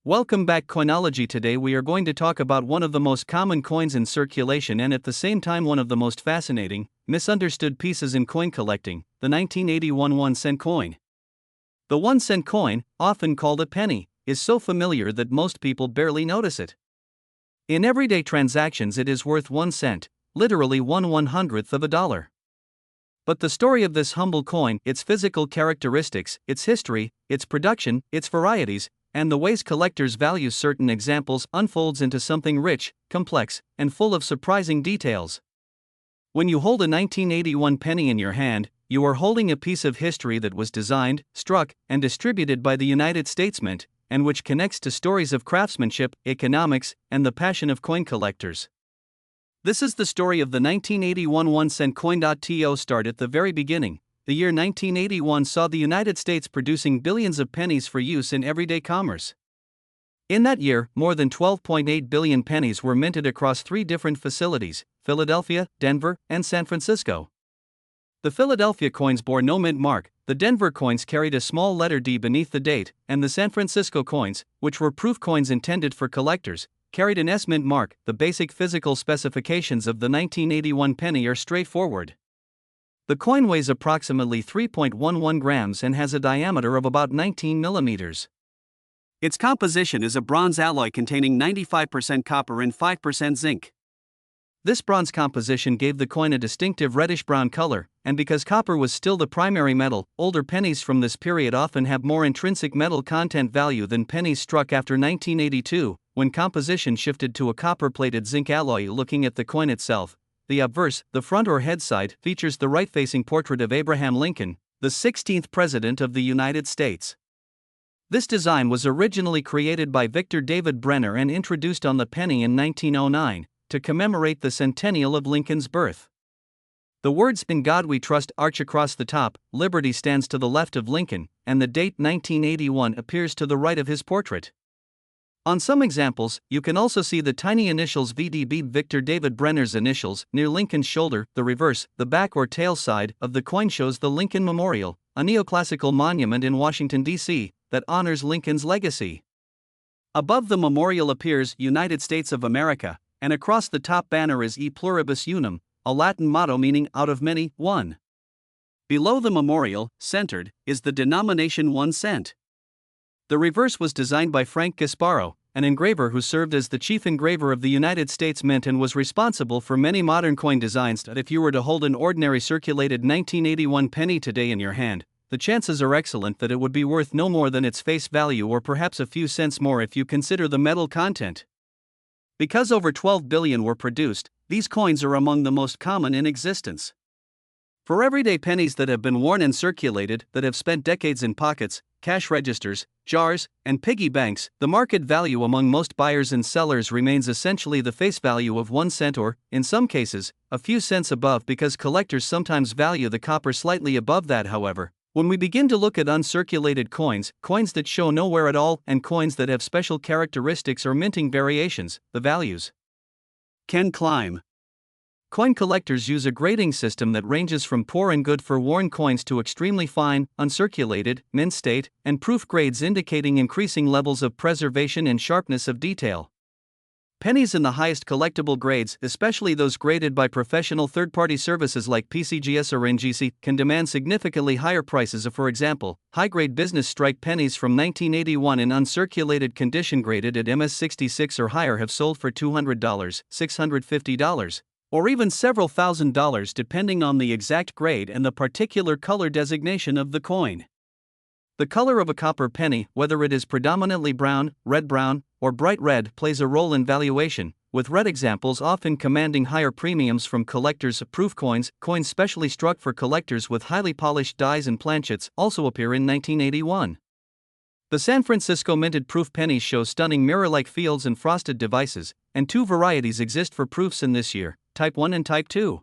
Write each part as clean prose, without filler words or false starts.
Welcome back, Coinology. Today we are going to talk about one of the most common coins in circulation and at the same time one of the most fascinating, misunderstood pieces in coin collecting, the 1981 1-cent coin. The 1-cent coin, often called a penny, is so familiar that most people barely notice it. In everyday transactions it is worth 1 cent, literally 1/100th of a dollar. But the story of this humble coin, its physical characteristics, its history, its production, its varieties, and the ways collectors value certain examples unfolds into something rich, complex, and full of surprising details. When you hold a 1981 penny in your hand, you are holding a piece of history that was designed, struck, and distributed by the United States Mint, and which connects to stories of craftsmanship, economics, and the passion of coin collectors. This is the story of the 1981 1-cent coin. To start at the very beginning, the year 1981 saw the United States producing billions of pennies for use in everyday commerce. In that year, more than 12.8 billion pennies were minted across 3 different facilities: Philadelphia, Denver, and San Francisco. The Philadelphia coins bore no mint mark, the Denver coins carried a small letter D beneath the date, and the San Francisco coins, which were proof coins intended for collectors, carried an S mint mark. The basic physical specifications of the 1981 penny are straightforward. The coin weighs approximately 3.11 grams and has a diameter of about 19 millimeters. Its composition is a bronze alloy containing 95% copper and 5% zinc. This bronze composition gave the coin a distinctive reddish-brown color, and because copper was still the primary metal, older pennies from this period often have more intrinsic metal content value than pennies struck after 1982, when composition shifted to a copper-plated zinc alloy. Looking at the coin itself, the obverse, the front or head side, features the right-facing portrait of Abraham Lincoln, the 16th President of the United States. This design was originally created by Victor David Brenner and introduced on the penny in 1909, to commemorate the centennial of Lincoln's birth. The words "In God We Trust" arch across the top, Liberty stands to the left of Lincoln, and the date 1981 appears to the right of his portrait. On some examples, you can also see the tiny initials VDB, Victor David Brenner's initials, near Lincoln's shoulder. The reverse, the back or tail side, of the coin shows the Lincoln Memorial, a neoclassical monument in Washington, D.C., that honors Lincoln's legacy. Above the memorial appears "United States of America," and across the top banner is "E Pluribus Unum," a Latin motto meaning "out of many, one." Below the memorial, centered, is the denomination 1 cent. The reverse was designed by Frank Gasparo, an engraver who served as the chief engraver of the United States Mint and was responsible for many modern coin designs. If you were to hold an ordinary circulated 1981 penny today in your hand, the chances are excellent that it would be worth no more than its face value, or perhaps a few cents more if you consider the metal content. Because over 12 billion were produced, these coins are among the most common in existence. For everyday pennies that have been worn and circulated, that have spent decades in pockets, cash registers, jars, and piggy banks, the market value among most buyers and sellers remains essentially the face value of 1 cent or, in some cases, a few cents above, because collectors sometimes value the copper slightly above that. However, when we begin to look at uncirculated coins, coins that show no wear at all, and coins that have special characteristics or minting variations, the values can climb. Coin collectors use a grading system that ranges from poor and good for worn coins to extremely fine, uncirculated, mint state, and proof grades, indicating increasing levels of preservation and sharpness of detail. Pennies in the highest collectible grades, especially those graded by professional third-party services like PCGS or NGC, can demand significantly higher prices. For example, high-grade business strike pennies from 1981 in uncirculated condition graded at MS66 or higher have sold for $200, $650, or even several $1,000 depending on the exact grade and the particular color designation of the coin. The color of a copper penny, whether it is predominantly brown, red-brown, or bright red, plays a role in valuation, with red examples often commanding higher premiums from collectors. Proof coins, coins specially struck for collectors with highly polished dies and planchets, also appear in 1981. The San Francisco minted proof pennies show stunning mirror-like fields and frosted devices, and 2 varieties exist for proofs in this year, Type 1 and Type 2.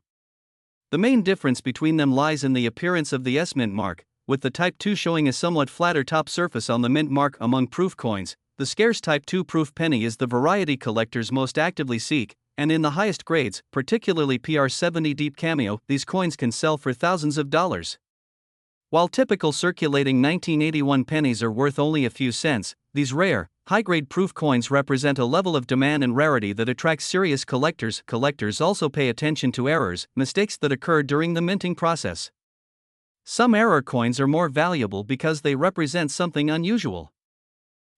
The main difference between them lies in the appearance of the S mint mark, with the Type 2 showing a somewhat flatter top surface on the mint mark. Among proof coins, the scarce Type 2 proof penny is the variety collectors most actively seek, and in the highest grades, particularly PR70 Deep Cameo, these coins can sell for thousands of dollars. While typical circulating 1981 pennies are worth only a few cents, These rare, high-grade proof coins represent a level of demand and rarity that attracts serious collectors. Collectors also pay attention to errors, mistakes that occur during the minting process. Some error coins are more valuable because they represent something unusual.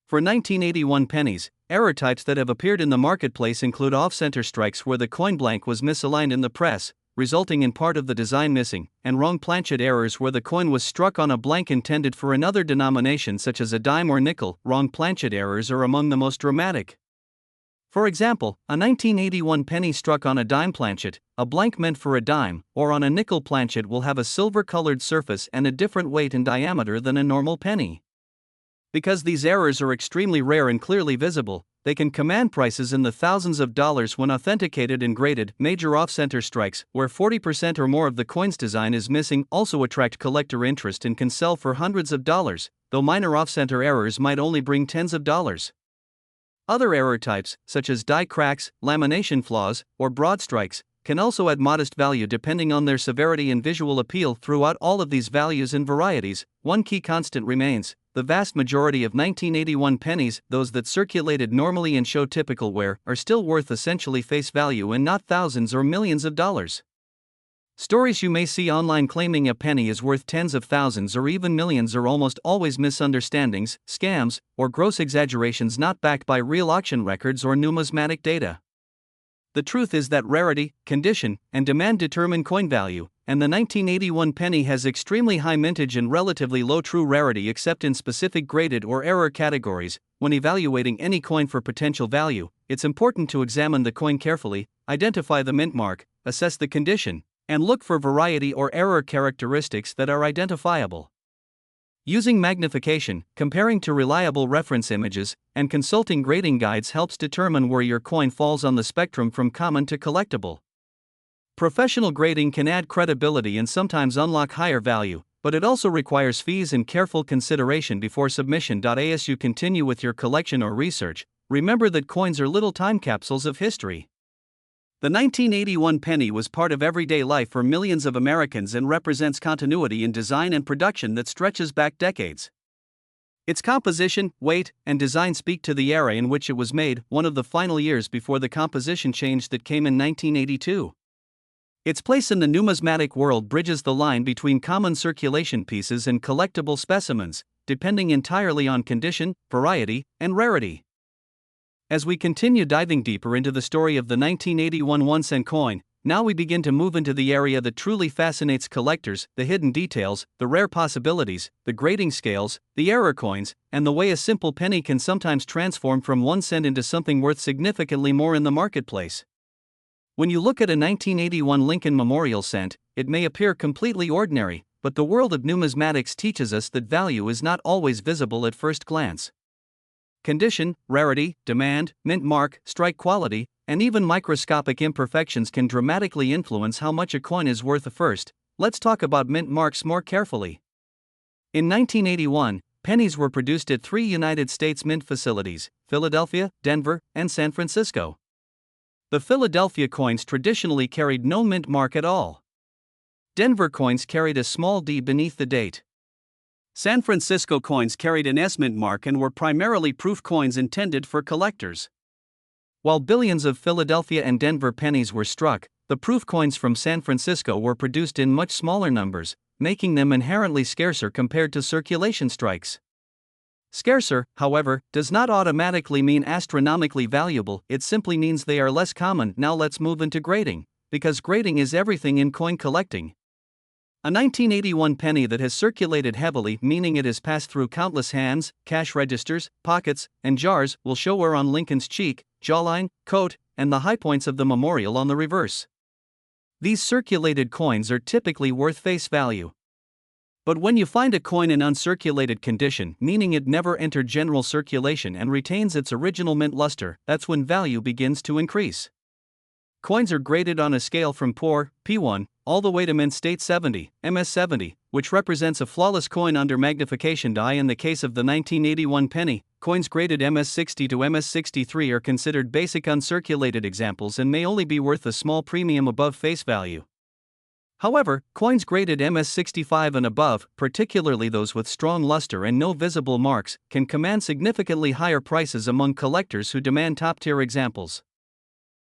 For 1981 pennies, error types that have appeared in the marketplace include off-center strikes where the coin blank was misaligned in the press, resulting in part of the design missing, and wrong planchet errors where the coin was struck on a blank intended for another denomination such as a dime or nickel. Wrong planchet errors are among the most dramatic. For example, a 1981 penny struck on a dime planchet, a blank meant for a dime, or on a nickel planchet will have a silver-colored surface and a different weight and diameter than a normal penny. Because these errors are extremely rare and clearly visible, they can command prices in the thousands of dollars when authenticated and graded. Major off-center strikes, where 40% or more of the coin's design is missing, also attract collector interest and can sell for hundreds of dollars, though minor off-center errors might only bring tens of dollars. Other error types, such as die cracks, lamination flaws, or broad strikes, can also add modest value depending on their severity and visual appeal. Throughout all of these values and varieties, one key constant remains: the vast majority of 1981 pennies, those that circulated normally and show typical wear, are still worth essentially face value and not thousands or millions of dollars. Stories you may see online claiming a penny is worth tens of thousands or even millions are almost always misunderstandings, scams, or gross exaggerations not backed by real auction records or numismatic data. The truth is that rarity, condition, and demand determine coin value, and the 1981 penny has extremely high mintage and relatively low true rarity except in specific graded or error categories. When evaluating any coin for potential value, it's important to examine the coin carefully, identify the mint mark, assess the condition, and look for variety or error characteristics that are identifiable. Using magnification, comparing to reliable reference images, and consulting grading guides helps determine where your coin falls on the spectrum from common to collectible. Professional grading can add credibility and sometimes unlock higher value, but it also requires fees and careful consideration before submission. As you continue with your collection or research, remember that coins are little time capsules of history. The 1981 penny was part of everyday life for millions of Americans and represents continuity in design and production that stretches back decades. Its composition, weight, and design speak to the era in which it was made, one of the final years before the composition change that came in 1982. Its place in the numismatic world bridges the line between common circulation pieces and collectible specimens, depending entirely on condition, variety, and rarity. As we continue diving deeper into the story of the 1981 1-cent coin, now we begin to move into the area that truly fascinates collectors: the hidden details, the rare possibilities, the grading scales, the error coins, and the way a simple penny can sometimes transform from 1 cent into something worth significantly more in the marketplace. When you look at a 1981 Lincoln Memorial cent, it may appear completely ordinary, but the world of numismatics teaches us that value is not always visible at first glance. Condition, rarity, demand, mint mark, strike quality, and even microscopic imperfections can dramatically influence how much a coin is worth. First, let's talk about mint marks more carefully. In 1981, pennies were produced at 3 United States mint facilities: Philadelphia, Denver, and San Francisco. The Philadelphia coins traditionally carried no mint mark at all. Denver coins carried a small D beneath the date. San Francisco coins carried an S mint mark and were primarily proof coins intended for collectors. While billions of Philadelphia and Denver pennies were struck, the proof coins from San Francisco were produced in much smaller numbers, making them inherently scarcer compared to circulation strikes. Scarcer, however, does not automatically mean astronomically valuable, it simply means they are less common. Now let's move into grading, because grading is everything in coin collecting. A 1981 penny that has circulated heavily, meaning it has passed through countless hands, cash registers, pockets, and jars, will show wear on Lincoln's cheek, jawline, coat, and the high points of the memorial on the reverse. These circulated coins are typically worth face value. But when you find a coin in uncirculated condition, meaning it never entered general circulation and retains its original mint luster, that's when value begins to increase. Coins are graded on a scale from poor, P1, all the way to mint state 70, MS70, which represents a flawless coin under magnification. In the case of the 1981 penny, coins graded MS60 to MS63 are considered basic uncirculated examples and may only be worth a small premium above face value. However, coins graded MS65 and above, particularly those with strong luster and no visible marks, can command significantly higher prices among collectors who demand top-tier examples.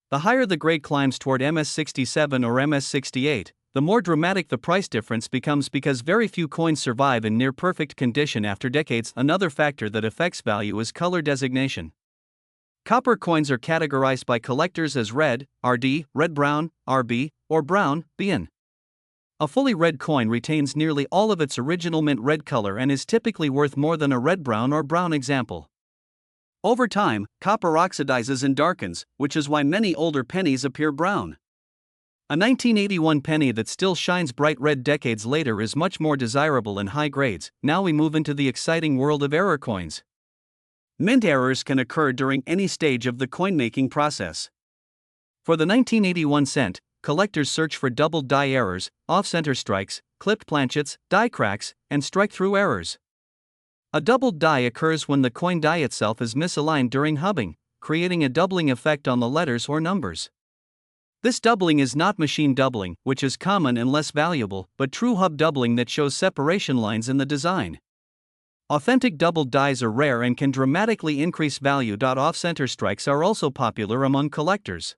The higher the grade climbs toward MS67 or MS68, the more dramatic the price difference becomes because very few coins survive in near-perfect condition after decades. Another factor that affects value is color designation. Copper coins are categorized by collectors as red, RD, red-brown, RB, or brown, BN. A fully red coin retains nearly all of its original mint red color and is typically worth more than a red-brown or brown example. Over time, copper oxidizes and darkens, which is why many older pennies appear brown. A 1981 penny that still shines bright red decades later is much more desirable in high grades. Now we move into the exciting world of error coins. Mint errors can occur during any stage of the coin-making process. For the 1981 cent, collectors search for doubled die errors, off-center strikes, clipped planchets, die cracks, and strike-through errors. A doubled die occurs when the coin die itself is misaligned during hubbing, creating a doubling effect on the letters or numbers. This doubling is not machine doubling, which is common and less valuable, but true hub doubling that shows separation lines in the design. Authentic doubled dies are rare and can dramatically increase value. Off-center strikes are also popular among collectors.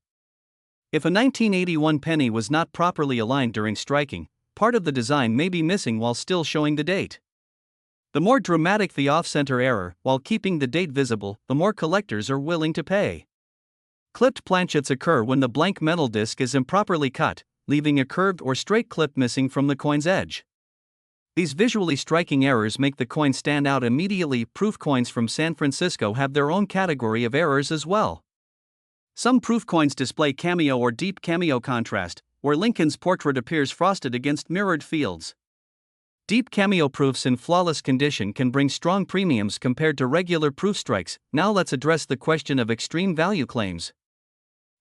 If a 1981 penny was not properly aligned during striking, part of the design may be missing while still showing the date. The more dramatic the off-center error, while keeping the date visible, the more collectors are willing to pay. Clipped planchets occur when the blank metal disc is improperly cut, leaving a curved or straight clip missing from the coin's edge. These visually striking errors make the coin stand out immediately. Proof coins from San Francisco have their own category of errors as well. Some proof coins display cameo or deep cameo contrast, where Lincoln's portrait appears frosted against mirrored fields. Deep cameo proofs in flawless condition can bring strong premiums compared to regular proof strikes. Now let's address the question of extreme value claims.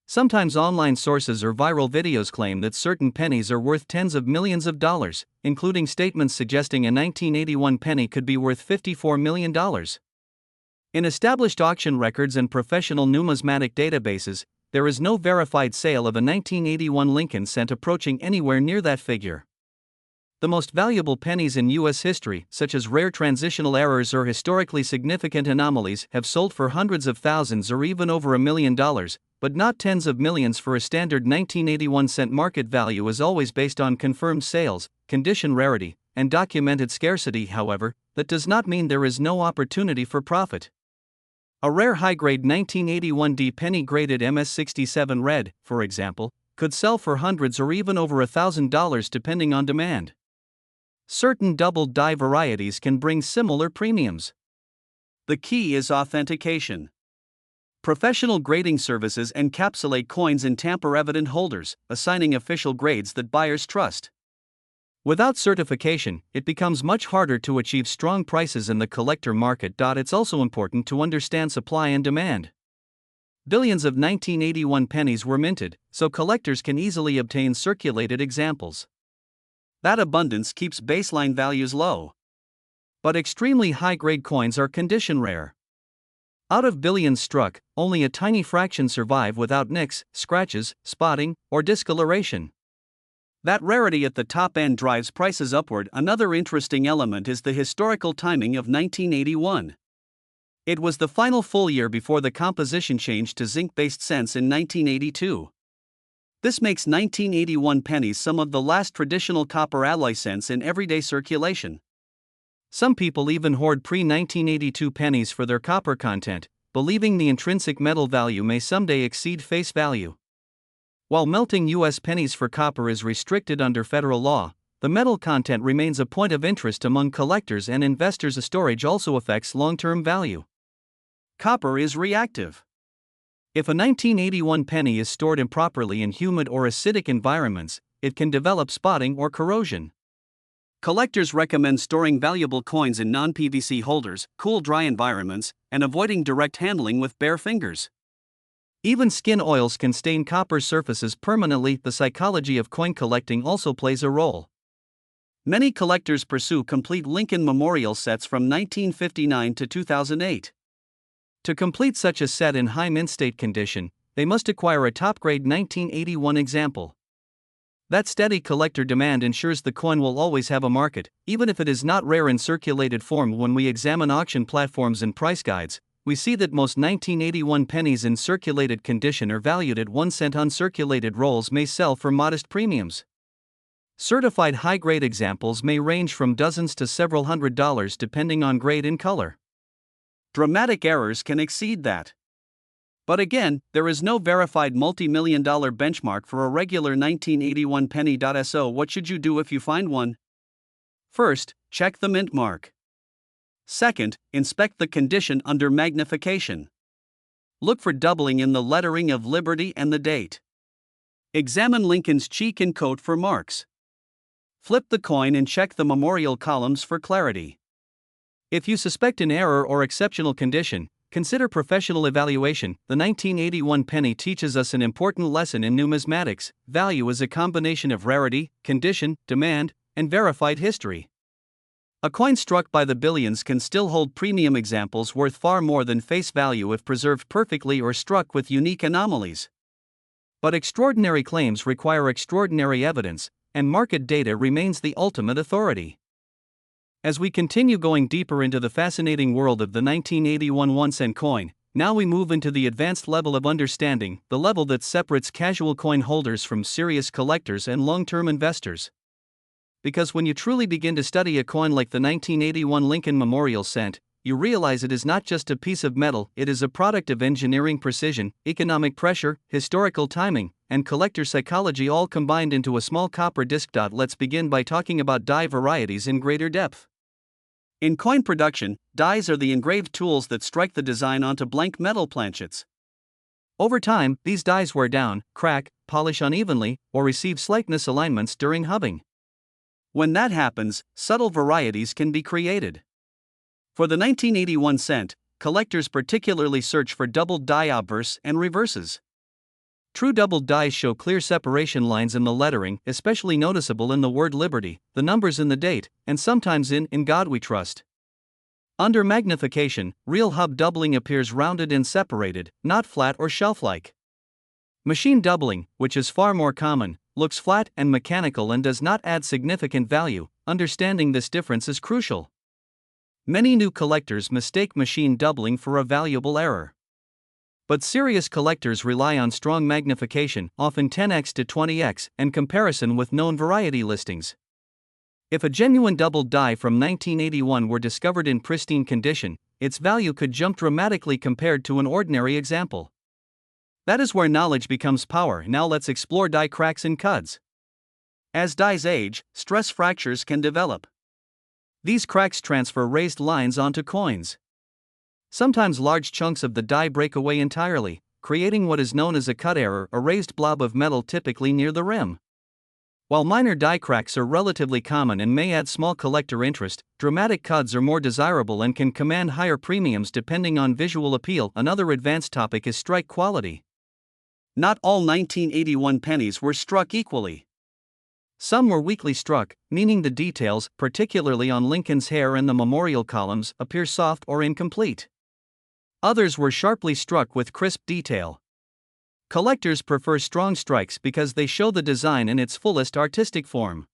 Sometimes online sources or viral videos claim that certain pennies are worth tens of millions of dollars, including statements suggesting a 1981 penny could be worth $54 million. In established auction records and professional numismatic databases, there is no verified sale of a 1981 Lincoln cent approaching anywhere near that figure. The most valuable pennies in U.S. history, such as rare transitional errors or historically significant anomalies, have sold for hundreds of thousands or even over $1 million, but not tens of millions. For a standard 1981 cent market value is always based on confirmed sales, condition rarity, and documented scarcity. However, that does not mean there is no opportunity for profit. A rare high-grade 1981D penny graded MS67 red, for example, could sell for hundreds or even over $1,000 depending on demand. Certain doubled die varieties can bring similar premiums. The key is authentication. Professional grading services encapsulate coins in tamper-evident holders, assigning official grades that buyers trust. Without certification, it becomes much harder to achieve strong prices in the collector market. It's also important to understand supply and demand. Billions of 1981 pennies were minted, so collectors can easily obtain circulated examples. That abundance keeps baseline values low. But extremely high-grade coins are condition rare. Out of billions struck, only a tiny fraction survive without nicks, scratches, spotting, or discoloration. That rarity at the top end drives prices upward. Another interesting element is the historical timing of 1981. It was the final full year before the composition changed to zinc-based cents in 1982. This makes 1981 pennies some of the last traditional copper alloy cents in everyday circulation. Some people even hoard pre-1982 pennies for their copper content, believing the intrinsic metal value may someday exceed face value. While melting U.S. pennies for copper is restricted under federal law, the metal content remains a point of interest among collectors and investors. Storage also affects long-term value. Copper is reactive. If a 1981 penny is stored improperly in humid or acidic environments, it can develop spotting or corrosion. Collectors recommend storing valuable coins in non-PVC holders, cool, dry environments, and avoiding direct handling with bare fingers. Even skin oils can stain copper surfaces permanently. The psychology of coin collecting also plays a role. Many collectors pursue complete Lincoln memorial sets from 1959 to 2008. To complete such a set in high mint state condition, they must acquire a top-grade 1981 example. That steady collector demand ensures the coin will always have a market, even if it is not rare in circulated form. When we examine auction platforms and price guides, we see that most 1981 pennies in circulated condition are valued at 1 cent. Uncirculated rolls may sell for modest premiums. Certified high-grade examples may range from dozens to several $100s depending on grade and color. Dramatic errors can exceed that. But again, there is no verified multi-million-dollar benchmark for a regular 1981 penny. So what should you do if you find one? First, check the mint mark. Second, inspect the condition under magnification. Look for doubling in the lettering of Liberty and the date. Examine Lincoln's cheek and coat for marks. Flip the coin and check the memorial columns for clarity. If you suspect an error or exceptional condition, consider professional evaluation. The 1981 penny teaches us an important lesson in numismatics. Value is a combination of rarity, condition, demand, and verified history. A coin struck by the billions can still hold premium examples worth far more than face value if preserved perfectly or struck with unique anomalies. But extraordinary claims require extraordinary evidence, and market data remains the ultimate authority. As we continue going deeper into the fascinating world of the 1981 1-cent coin, now we move into the advanced level of understanding, the level that separates casual coin holders from serious collectors and long-term investors. Because when you truly begin to study a coin like the 1981 Lincoln Memorial Cent, you realize it is not just a piece of metal, it is a product of engineering precision, economic pressure, historical timing, and collector psychology all combined into a small copper disc. Let's begin by talking about die varieties in greater depth. In coin production, dies are the engraved tools that strike the design onto blank metal planchets. Over time, these dies wear down, crack, polish unevenly, or receive slight misalignments during hubbing. When that happens, subtle varieties can be created. For the 1981 cent, collectors particularly search for doubled die obverse and reverses. True doubled dies show clear separation lines in the lettering, especially noticeable in the word Liberty, the numbers in the date, and sometimes in God We Trust. Under magnification, real hub doubling appears rounded and separated, not flat or shelf-like. Machine doubling, which is far more common, looks flat and mechanical and does not add significant value. Understanding this difference is crucial. Many new collectors mistake machine doubling for a valuable error. But serious collectors rely on strong magnification, often 10x to 20x, and comparison with known variety listings. If a genuine doubled die from 1981 were discovered in pristine condition, its value could jump dramatically compared to an ordinary example. That is where knowledge becomes power. Now let's explore die cracks and cuds. As dies age, stress fractures can develop. These cracks transfer raised lines onto coins. Sometimes large chunks of the die break away entirely, creating what is known as a cut error, a raised blob of metal typically near the rim. While minor die cracks are relatively common and may add small collector interest, dramatic cuds are more desirable and can command higher premiums depending on visual appeal. Another advanced topic is strike quality. Not all 1981 pennies were struck equally. Some were weakly struck, meaning the details, particularly on Lincoln's hair and the memorial columns, appear soft or incomplete. Others were sharply struck with crisp detail. Collectors prefer strong strikes because they show the design in its fullest artistic form.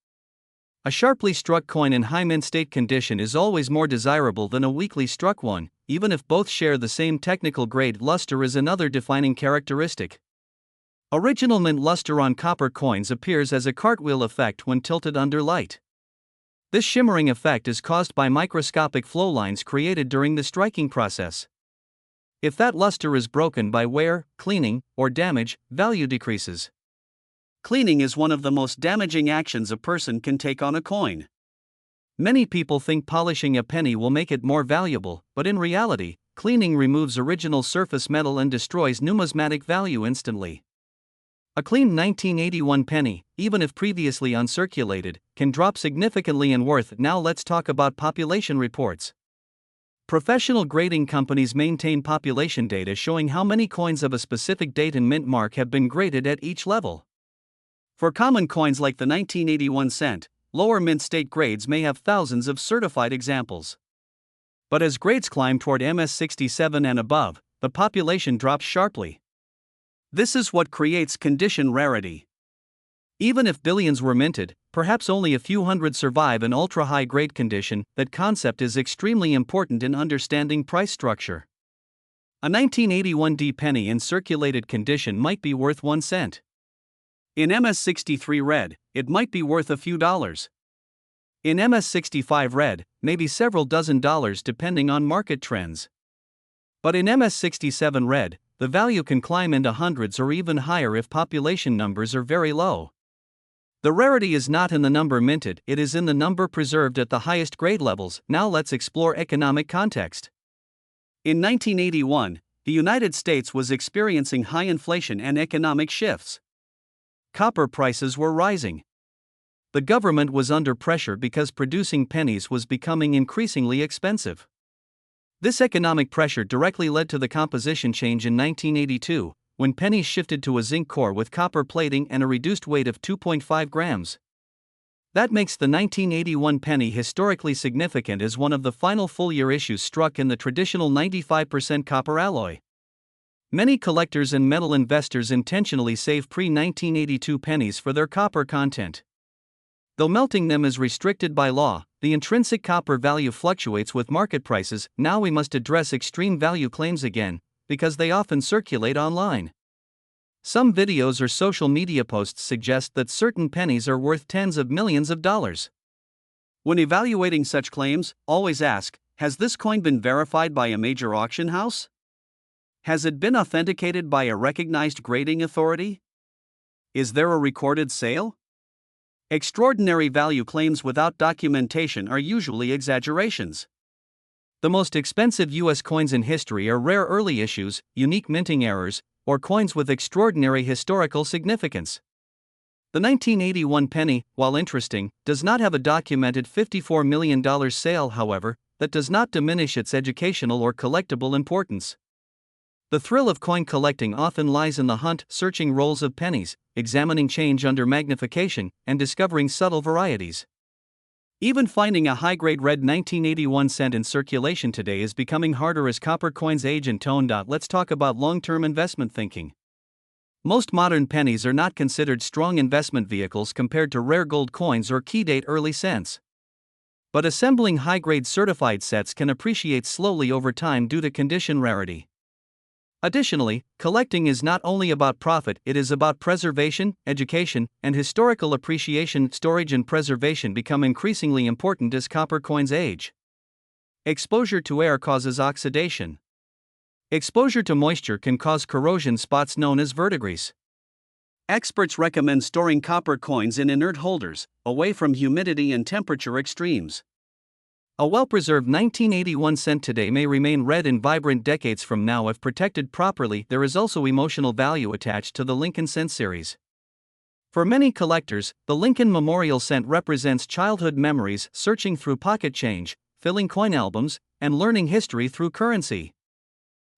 A sharply struck coin in high mint state condition is always more desirable than a weakly struck one, even if both share the same technical grade. Luster is another defining characteristic. Original mint luster on copper coins appears as a cartwheel effect when tilted under light. This shimmering effect is caused by microscopic flow lines created during the striking process. If that luster is broken by wear, cleaning, or damage, value decreases. Cleaning is one of the most damaging actions a person can take on a coin. Many people think polishing a penny will make it more valuable, but in reality, cleaning removes original surface metal and destroys numismatic value instantly. A clean 1981 penny, even if previously uncirculated, can drop significantly in worth. Now let's talk about population reports. Professional grading companies maintain population data showing how many coins of a specific date and mint mark have been graded at each level. For common coins like the 1981 cent, lower mint state grades may have thousands of certified examples. But as grades climb toward MS67 and above, the population drops sharply. This is what creates condition rarity. Even if billions were minted, perhaps only a few hundred survive in ultra-high grade condition. That concept is extremely important in understanding price structure. A 1981 D penny in circulated condition might be worth 1 cent. In MS63 red, it might be worth a few dollars. In MS65 red, maybe several dozen dollars depending on market trends. But in MS67 red, the value can climb into hundreds or even higher if population numbers are very low. The rarity is not in the number minted, it is in the number preserved at the highest grade levels. Now let's explore economic context. In 1981, the United States was experiencing high inflation and economic shifts. Copper prices were rising. The government was under pressure because producing pennies was becoming increasingly expensive. This economic pressure directly led to the composition change in 1982, when pennies shifted to a zinc core with copper plating and a reduced weight of 2.5 grams. That makes the 1981 penny historically significant as one of the final full-year issues struck in the traditional 95% copper alloy. Many collectors and metal investors intentionally save pre-1982 pennies for their copper content. Though melting them is restricted by law, the intrinsic copper value fluctuates with market prices. Now we must address extreme value claims again, because they often circulate online. Some videos or social media posts suggest that certain pennies are worth tens of millions of dollars. When evaluating such claims, always ask, has this coin been verified by a major auction house? Has it been authenticated by a recognized grading authority? Is there a recorded sale? Extraordinary value claims without documentation are usually exaggerations. The most expensive U.S. coins in history are rare early issues, unique minting errors, or coins with extraordinary historical significance. The 1981 penny, while interesting, does not have a documented $54 million sale. However, that does not diminish its educational or collectible importance. The thrill of coin collecting often lies in the hunt, searching rolls of pennies, examining change under magnification, and discovering subtle varieties. Even finding a high-grade red 1981 cent in circulation today is becoming harder as copper coins age and tone. Let's talk about long-term investment thinking. Most modern pennies are not considered strong investment vehicles compared to rare gold coins or key-date early cents. But assembling high-grade certified sets can appreciate slowly over time due to condition rarity. Additionally, collecting is not only about profit, it is about preservation, education, and historical appreciation. Storage and preservation become increasingly important as copper coins age. Exposure to air causes oxidation. Exposure to moisture can cause corrosion spots known as verdigris. Experts recommend storing copper coins in inert holders, away from humidity and temperature extremes. A well-preserved 1981 cent today may remain red and vibrant decades from now if protected properly. There is also emotional value attached to the Lincoln cent series. For many collectors, the Lincoln Memorial cent represents childhood memories, searching through pocket change, filling coin albums, and learning history through currency.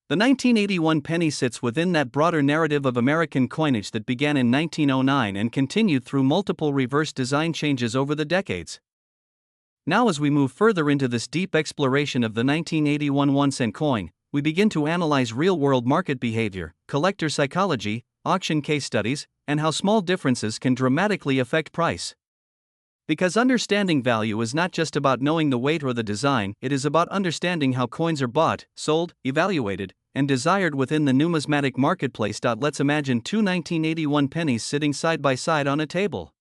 The 1981 penny sits within that broader narrative of American coinage that began in 1909 and continued through multiple reverse design changes over the decades. Now, as we move further into this deep exploration of the 1981 1-cent coin, we begin to analyze real-world market behavior, collector psychology, auction case studies, and how small differences can dramatically affect price. Because understanding value is not just about knowing the weight or the design, it is about understanding how coins are bought, sold, evaluated, and desired within the numismatic marketplace. Let's imagine two 1981 pennies sitting side by side on a table.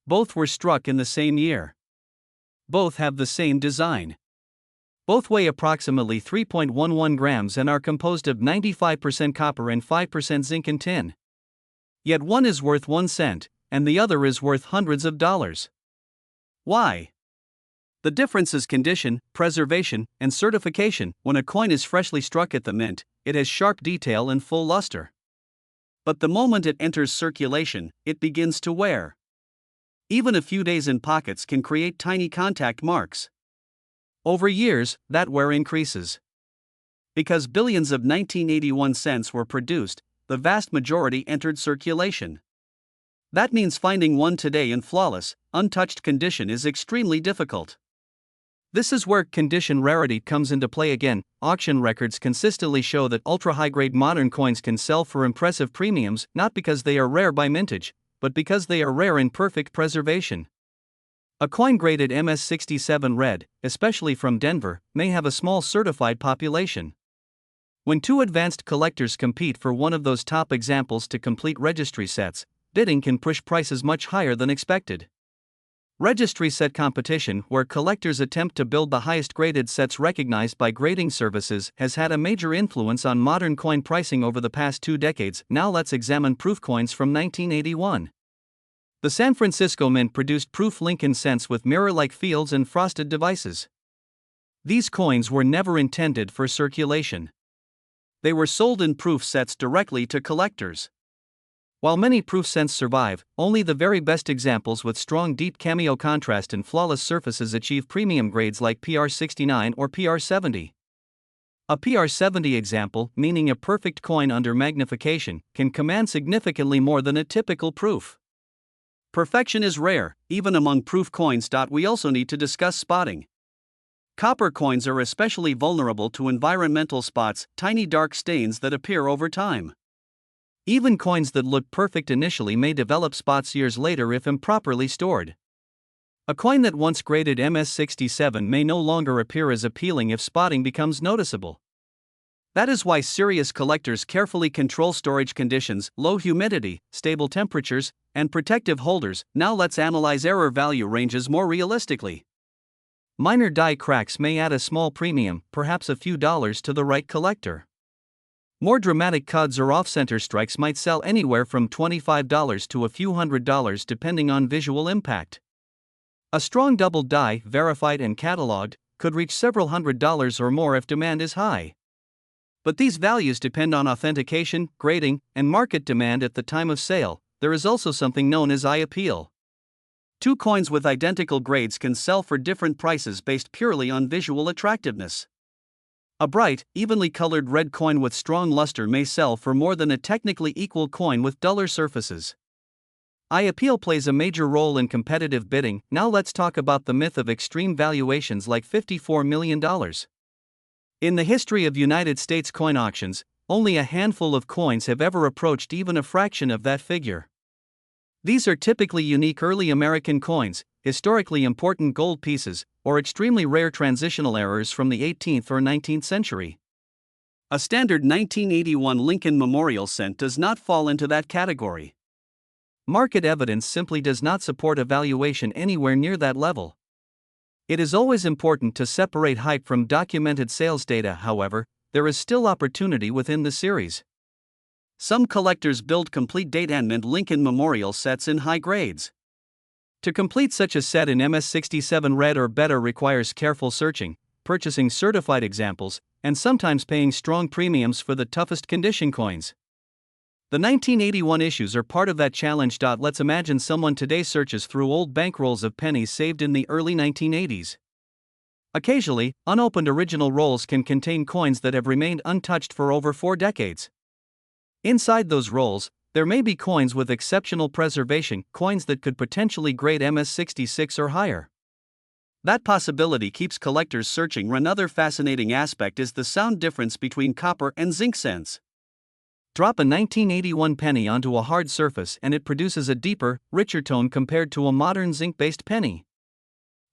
Both were struck in the same year. Both have the same design. Both weigh approximately 3.11 grams and are composed of 95% copper and 5% zinc and tin. Yet one is worth 1 cent, and the other is worth hundreds of dollars. Why? The difference is condition, preservation, and certification. When a coin is freshly struck at the mint, it has sharp detail and full luster. But the moment it enters circulation, it begins to wear. Even a few days in pockets can create tiny contact marks. Over years, that wear increases. Because billions of 1981 cents were produced, the vast majority entered circulation. That means finding one today in flawless, untouched condition is extremely difficult. This is where condition rarity comes into play again. Auction records consistently show that ultra-high-grade modern coins can sell for impressive premiums, not because they are rare by mintage, but because they are rare in perfect preservation. A coin graded MS67 red, especially from Denver, may have a small certified population. When two advanced collectors compete for one of those top examples to complete registry sets, bidding can push prices much higher than expected. Registry set competition, where collectors attempt to build the highest graded sets recognized by grading services, has had a major influence on modern coin pricing over the past 2 decades. Now let's examine proof coins from 1981. The San Francisco Mint produced proof Lincoln cents with mirror-like fields and frosted devices. These coins were never intended for circulation. They were sold in proof sets directly to collectors. While many proof cents survive, only the very best examples with strong deep cameo contrast and flawless surfaces achieve premium grades like PR69 or PR70. A PR70 example, meaning a perfect coin under magnification, can command significantly more than a typical proof. Perfection is rare, even among proof coins. We also need to discuss spotting. Copper coins are especially vulnerable to environmental spots, tiny dark stains that appear over time. Even coins that look perfect initially may develop spots years later if improperly stored. A coin that once graded MS67 may no longer appear as appealing if spotting becomes noticeable. That is why serious collectors carefully control storage conditions, low humidity, stable temperatures, and protective holders. Now let's analyze error value ranges more realistically. Minor die cracks may add a small premium, perhaps a few dollars, to the right collector. More dramatic cuts or off-center strikes might sell anywhere from $25 to a few $100 depending on visual impact. A strong double die, verified and cataloged, could reach several $100s or more if demand is high. But these values depend on authentication, grading, and market demand at the time of sale. There is also something known as eye appeal. Two coins with identical grades can sell for different prices based purely on visual attractiveness. A bright, evenly colored red coin with strong luster may sell for more than a technically equal coin with duller surfaces. Eye appeal plays a major role in competitive bidding. Now let's talk about the myth of extreme valuations like $54 million. In the history of United States coin auctions, only a handful of coins have ever approached even a fraction of that figure. These are typically unique early American coins, historically important gold pieces, or extremely rare transitional errors from the 18th or 19th century. A standard 1981 Lincoln Memorial cent does not fall into that category. Market evidence simply does not support a valuation anywhere near that level. It is always important to separate hype from documented sales data. However, there is still opportunity within the series. Some collectors build complete date and mint Lincoln Memorial sets in high grades. To complete such a set in MS67 red or better requires careful searching, purchasing certified examples, and sometimes paying strong premiums for the toughest condition coins. The 1981 issues are part of that challenge. Let's imagine someone today searches through old bankrolls of pennies saved in the early 1980s. Occasionally, unopened original rolls can contain coins that have remained untouched for over 4 decades. Inside those rolls, there may be coins with exceptional preservation, coins that could potentially grade MS66 or higher. That possibility keeps collectors searching. Another fascinating aspect is the sound difference between copper and zinc cents. Drop a 1981 penny onto a hard surface and it produces a deeper, richer tone compared to a modern zinc-based penny.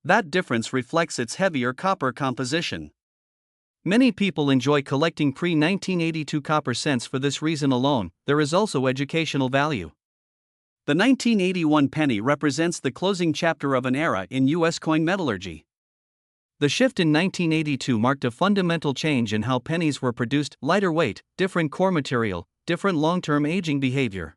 That difference reflects its heavier copper composition. Many people enjoy collecting pre-1982 copper cents for this reason alone. There is also educational value. The 1981 penny represents the closing chapter of an era in U.S. coin metallurgy. The shift in 1982 marked a fundamental change in how pennies were produced: lighter weight, different core material, different long-term aging behavior.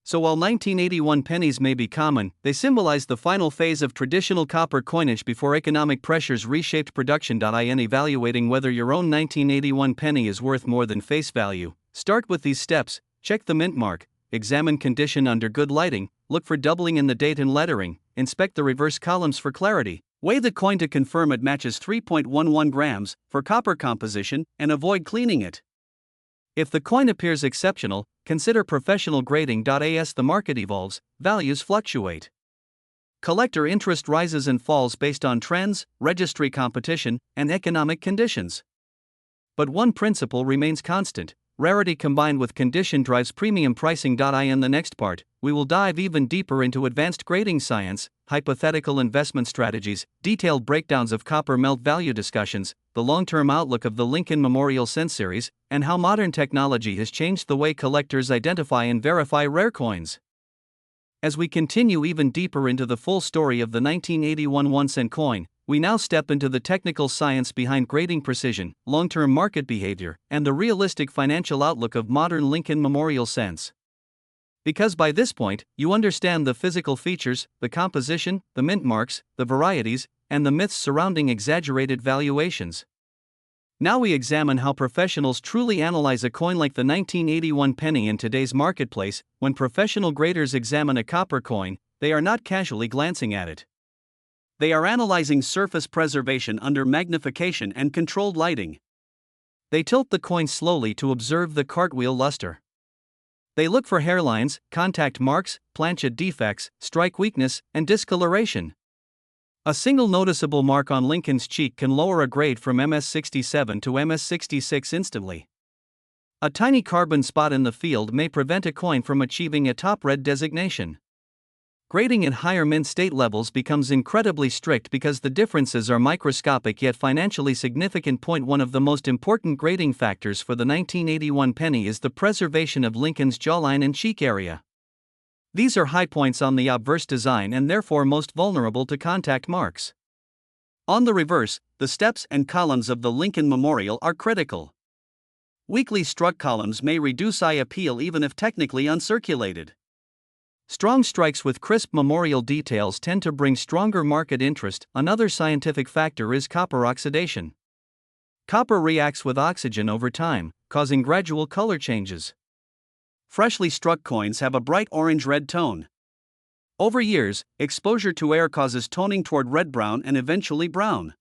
So while 1981 pennies may be common, they symbolize the final phase of traditional copper coinage before economic pressures reshaped production. In evaluating whether your own 1981 penny is worth more than face value, start with these steps: check the mint mark, examine condition under good lighting, look for doubling in the date and lettering, inspect the reverse columns for clarity, weigh the coin to confirm it matches 3.11 grams for copper composition, and avoid cleaning it. If the coin appears exceptional, consider professional grading. As the market evolves, values fluctuate. Collector interest rises and falls based on trends, registry competition, and economic conditions. But one principle remains constant: rarity combined with condition drives premium pricing. In the next part, we will dive even deeper into advanced grading science, hypothetical investment strategies, detailed breakdowns of copper melt value discussions, the long-term outlook of the Lincoln Memorial Cent series, and how modern technology has changed the way collectors identify and verify rare coins. As we continue even deeper into the full story of the 1981 1-cent coin, we now step into the technical science behind grading precision, long-term market behavior, and the realistic financial outlook of modern Lincoln Memorial cents. Because by this point, you understand the physical features, the composition, the mint marks, the varieties, and the myths surrounding exaggerated valuations. Now we examine how professionals truly analyze a coin like the 1981 penny in today's marketplace. When professional graders examine a copper coin, they are not casually glancing at it. They are analyzing surface preservation under magnification and controlled lighting. They tilt the coin slowly to observe the cartwheel luster. They look for hairlines, contact marks, planchet defects, strike weakness, and discoloration. A single noticeable mark on Lincoln's cheek can lower a grade from MS67 to MS66 instantly. A tiny carbon spot in the field may prevent a coin from achieving a top red designation. Grading at higher mint state levels becomes incredibly strict because the differences are microscopic yet financially significant. One of the most important grading factors for the 1981 penny is the preservation of Lincoln's jawline and cheek area. These are high points on the obverse design and therefore most vulnerable to contact marks. On the reverse, the steps and columns of the Lincoln Memorial are critical. Weakly struck columns may reduce eye appeal even if technically uncirculated. Strong strikes with crisp memorial details tend to bring stronger market interest. Another scientific factor is copper oxidation. Copper reacts with oxygen over time, causing gradual color changes. Freshly struck coins have a bright orange-red tone. Over years, exposure to air causes toning toward red-brown and eventually brown.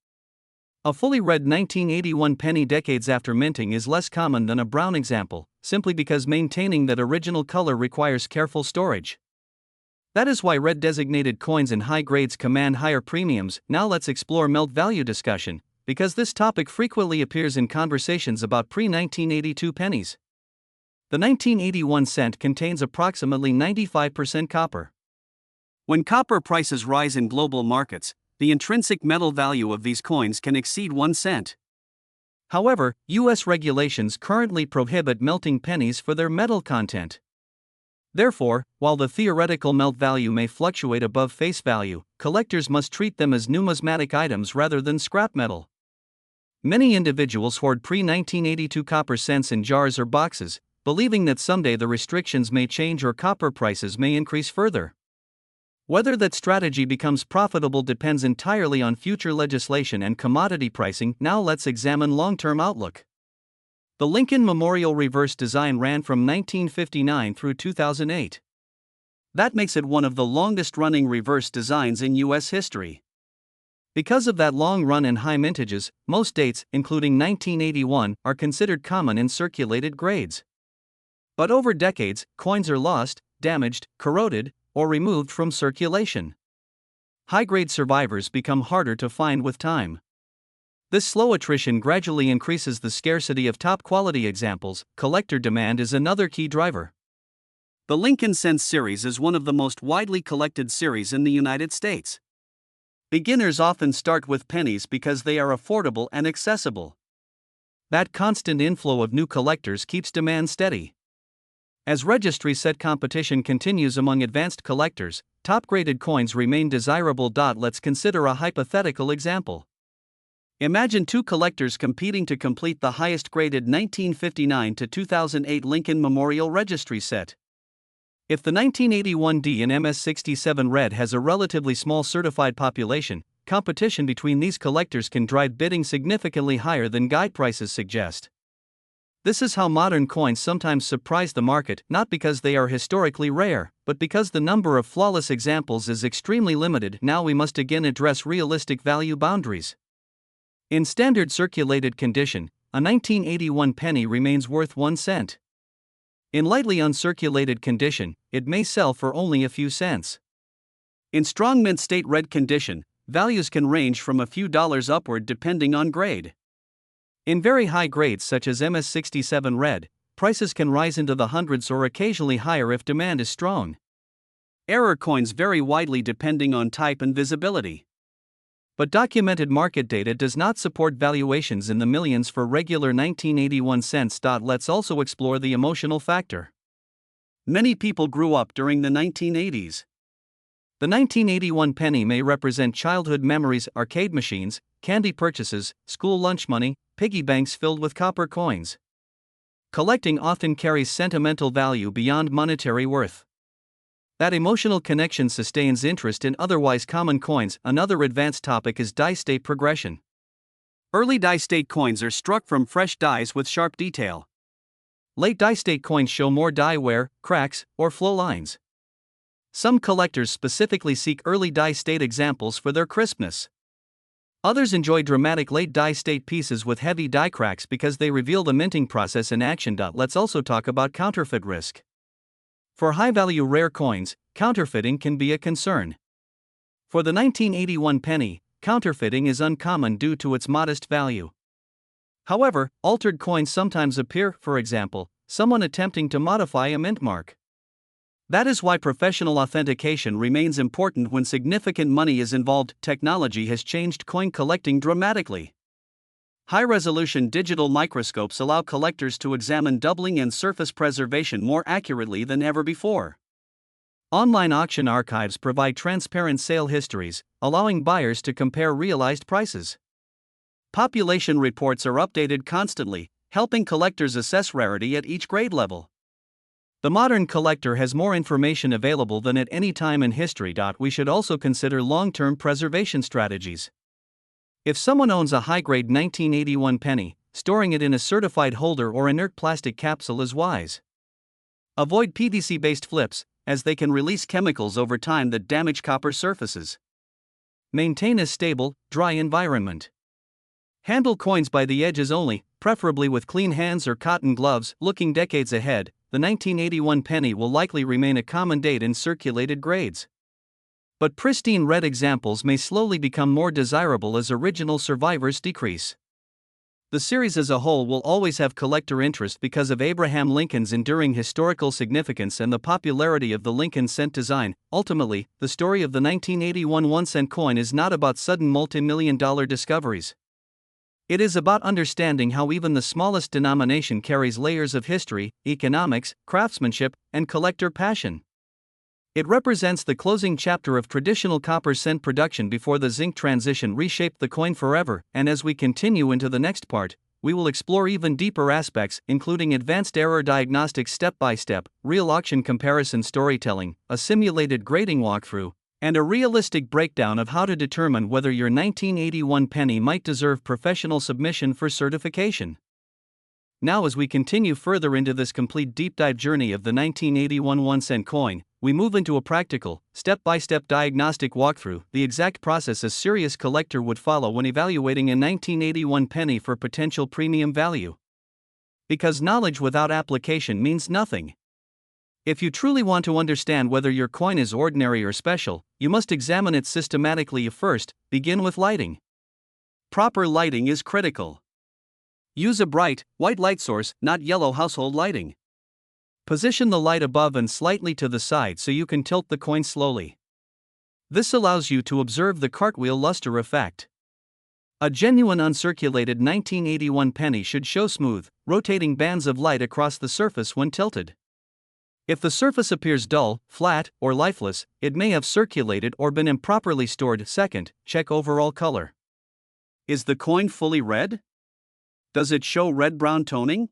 A fully red 1981 penny decades after minting is less common than a brown example, simply because maintaining that original color requires careful storage. That is why red designated coins in high grades command higher premiums. Now let's explore melt value discussion, because this topic frequently appears in conversations about pre-1982 pennies. The 1981 cent contains approximately 95% copper. When copper prices rise in global markets, the intrinsic metal value of these coins can exceed 1 cent. However, U.S. regulations currently prohibit melting pennies for their metal content. Therefore, while the theoretical melt value may fluctuate above face value, collectors must treat them as numismatic items rather than scrap metal. Many individuals hoard pre-1982 copper cents in jars or boxes, believing that someday the restrictions may change or copper prices may increase further. Whether that strategy becomes profitable depends entirely on future legislation and commodity pricing. Now let's examine long-term outlook. The Lincoln Memorial reverse design ran from 1959 through 2008. That makes it one of the longest-running reverse designs in U.S. history. Because of that long run and high mintages, most dates, including 1981, are considered common in circulated grades. But over decades, coins are lost, damaged, corroded, or removed from circulation. High-grade survivors become harder to find with time. This slow attrition gradually increases the scarcity of top-quality examples. Collector demand is another key driver. The Lincoln Cents series is one of the most widely collected series in the United States. Beginners often start with pennies because they are affordable and accessible. That constant inflow of new collectors keeps demand steady. As registry set competition continues among advanced collectors, top-graded coins remain desirable. Let's consider a hypothetical example. Imagine two collectors competing to complete the highest-graded 1959 to 2008 Lincoln Memorial Registry set. If the 1981D and MS67 red has a relatively small certified population, competition between these collectors can drive bidding significantly higher than guide prices suggest. This is how modern coins sometimes surprise the market, not because they are historically rare, but because the number of flawless examples is extremely limited. Now we must again address realistic value boundaries. In standard circulated condition, a 1981 penny remains worth 1 cent. In lightly uncirculated condition, it may sell for only a few cents. In strong mint state red condition, values can range from a few dollars upward depending on grade. In very high grades such as MS67 red, prices can rise into the hundreds or occasionally higher if demand is strong. Error coins vary widely depending on type and visibility. But documented market data does not support valuations in the millions for regular 1981 cents. Let's also explore the emotional factor. Many people grew up during the 1980s. The 1981 penny may represent childhood memories, arcade machines, candy purchases, school lunch money, piggy banks filled with copper coins. Collecting often carries sentimental value beyond monetary worth. That emotional connection sustains interest in otherwise common coins. Another advanced topic is die state progression. Early die state coins are struck from fresh dies with sharp detail. Late die state coins show more die wear, cracks, or flow lines. Some collectors specifically seek early die state examples for their crispness. Others enjoy dramatic late die state pieces with heavy die cracks because they reveal the minting process in action. Let's also talk about counterfeit risk. For high-value rare coins, counterfeiting can be a concern. For the 1981 penny, counterfeiting is uncommon due to its modest value. However, altered coins sometimes appear, for example, someone attempting to modify a mint mark. That is why professional authentication remains important when significant money is involved. Technology has changed coin collecting dramatically. High-resolution digital microscopes allow collectors to examine doubling and surface preservation more accurately than ever before. Online auction archives provide transparent sale histories, allowing buyers to compare realized prices. Population reports are updated constantly, helping collectors assess rarity at each grade level. The modern collector has more information available than at any time in history. We should also consider long-term preservation strategies. If someone owns a high-grade 1981 penny, storing it in a certified holder or inert plastic capsule is wise. Avoid PVC-based flips, as they can release chemicals over time that damage copper surfaces. Maintain a stable, dry environment. Handle coins by the edges only, preferably with clean hands or cotton gloves. Looking decades ahead, the 1981 penny will likely remain a common date in circulated grades. But pristine red examples may slowly become more desirable as original survivors decrease. The series as a whole will always have collector interest because of Abraham Lincoln's enduring historical significance and the popularity of the Lincoln cent design. Ultimately, the story of the 1981 1-cent coin is not about sudden multi-million-dollar discoveries. It is about understanding how even the smallest denomination carries layers of history, economics, craftsmanship, and collector passion. It represents the closing chapter of traditional copper cent production before the zinc transition reshaped the coin forever, and as we continue into the next part, we will explore even deeper aspects, including advanced error diagnostics step-by-step, real auction comparison storytelling, a simulated grading walkthrough, and a realistic breakdown of how to determine whether your 1981 penny might deserve professional submission for certification. Now, as we continue further into this complete deep dive journey of the 1981 1-cent coin, we move into a practical, step-by-step diagnostic walkthrough, the exact process a serious collector would follow when evaluating a 1981 penny for potential premium value. Because knowledge without application means nothing. If you truly want to understand whether your coin is ordinary or special, you must examine it systematically. First, begin with lighting. Proper lighting is critical. Use a bright, white light source, not yellow household lighting. Position the light above and slightly to the side so you can tilt the coin slowly. This allows you to observe the cartwheel luster effect. A genuine uncirculated 1981 penny should show smooth, rotating bands of light across the surface when tilted. If the surface appears dull, flat, or lifeless, it may have circulated or been improperly stored. Second, check overall color. Is the coin fully red? Does it show red-brown toning?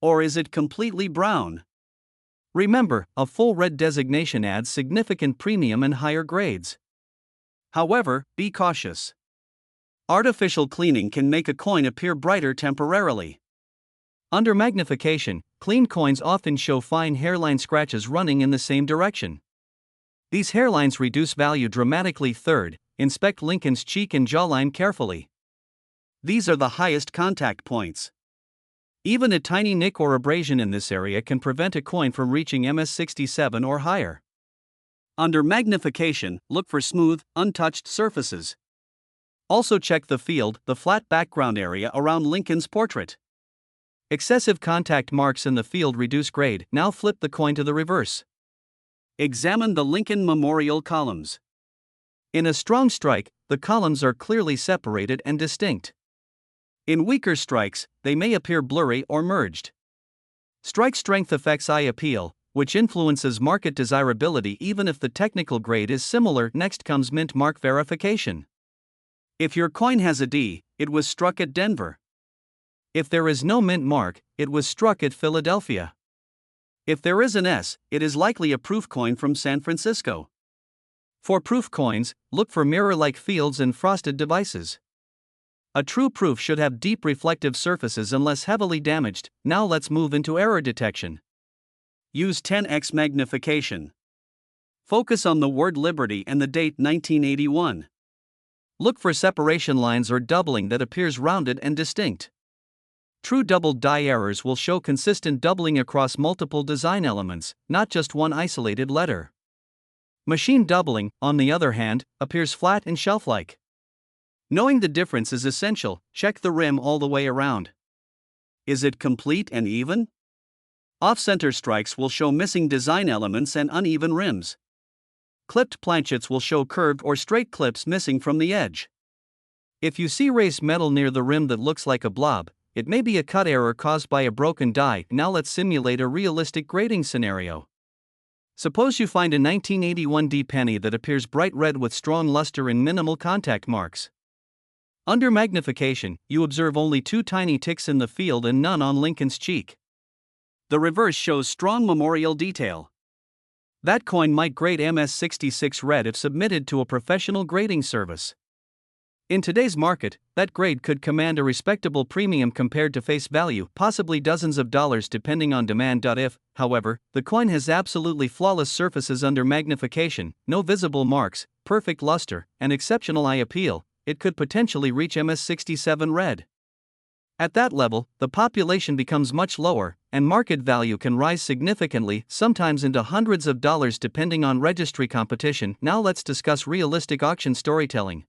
Or is it completely brown? Remember, a full red designation adds significant premium and higher grades. However, be cautious. Artificial cleaning can make a coin appear brighter temporarily. Under magnification, clean coins often show fine hairline scratches running in the same direction. These hairlines reduce value dramatically. Third, inspect Lincoln's cheek and jawline carefully. These are the highest contact points. Even a tiny nick or abrasion in this area can prevent a coin from reaching MS67 or higher. Under magnification, look for smooth, untouched surfaces. Also check the field, the flat background area around Lincoln's portrait. Excessive contact marks in the field reduce grade. Now flip the coin to the reverse. Examine the Lincoln Memorial columns. In a strong strike, the columns are clearly separated and distinct. In weaker strikes, they may appear blurry or merged. Strike strength affects eye appeal, which influences market desirability even if the technical grade is similar. Next comes mint mark verification. If your coin has a D, it was struck at Denver. If there is no mint mark, it was struck at Philadelphia. If there is an S, it is likely a proof coin from San Francisco. For proof coins, look for mirror-like fields and frosted devices. A true proof should have deep reflective surfaces unless heavily damaged. Now let's move into error detection. Use 10x magnification. Focus on the word Liberty and the date 1981. Look for separation lines or doubling that appears rounded and distinct. True doubled die errors will show consistent doubling across multiple design elements, not just one isolated letter. Machine doubling, on the other hand, appears flat and shelf-like. Knowing the difference is essential. Check the rim all the way around. Is it complete and even? Off-center strikes will show missing design elements and uneven rims. Clipped planchets will show curved or straight clips missing from the edge. If you see raised metal near the rim that looks like a blob, it may be a cut error caused by a broken die. Now let's simulate a realistic grading scenario. Suppose you find a 1981 D penny that appears bright red with strong luster and minimal contact marks. Under magnification, you observe only 2 tiny ticks in the field and none on Lincoln's cheek. The reverse shows strong memorial detail. That coin might grade MS66 red if submitted to a professional grading service. In today's market, that grade could command a respectable premium compared to face value, possibly dozens of dollars depending on demand. If, however, the coin has absolutely flawless surfaces under magnification, no visible marks, perfect luster, and exceptional eye appeal, it could potentially reach MS67 red. At that level, the population becomes much lower, and market value can rise significantly, sometimes into hundreds of dollars depending on registry competition. Now let's discuss realistic auction storytelling.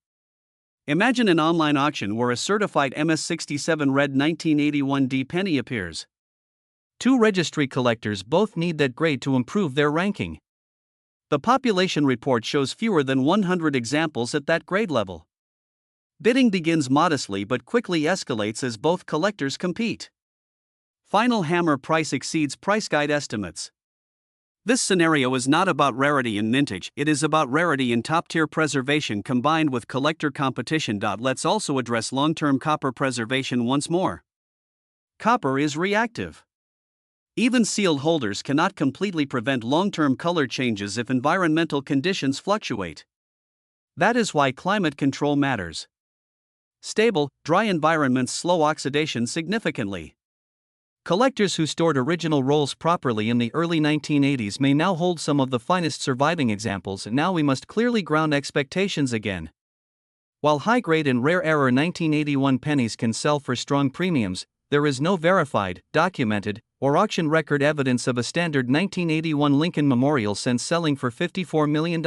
Imagine an online auction where a certified MS67 red 1981 D penny appears. 2 registry collectors both need that grade to improve their ranking. The population report shows fewer than 100 examples at that grade level. Bidding begins modestly but quickly escalates as both collectors compete. Final hammer price exceeds price guide estimates. This scenario is not about rarity in mintage, it is about rarity in top-tier preservation combined with collector competition. Let's also address long-term copper preservation once more. Copper is reactive. Even sealed holders cannot completely prevent long-term color changes if environmental conditions fluctuate. That is why climate control matters. Stable, dry environments slow oxidation significantly. Collectors who stored original rolls properly in the early 1980s may now hold some of the finest surviving examples, and now we must clearly ground expectations again. While high-grade and rare error 1981 pennies can sell for strong premiums, there is no verified, documented, or auction record evidence of a standard 1981 Lincoln Memorial cent selling for $54 million.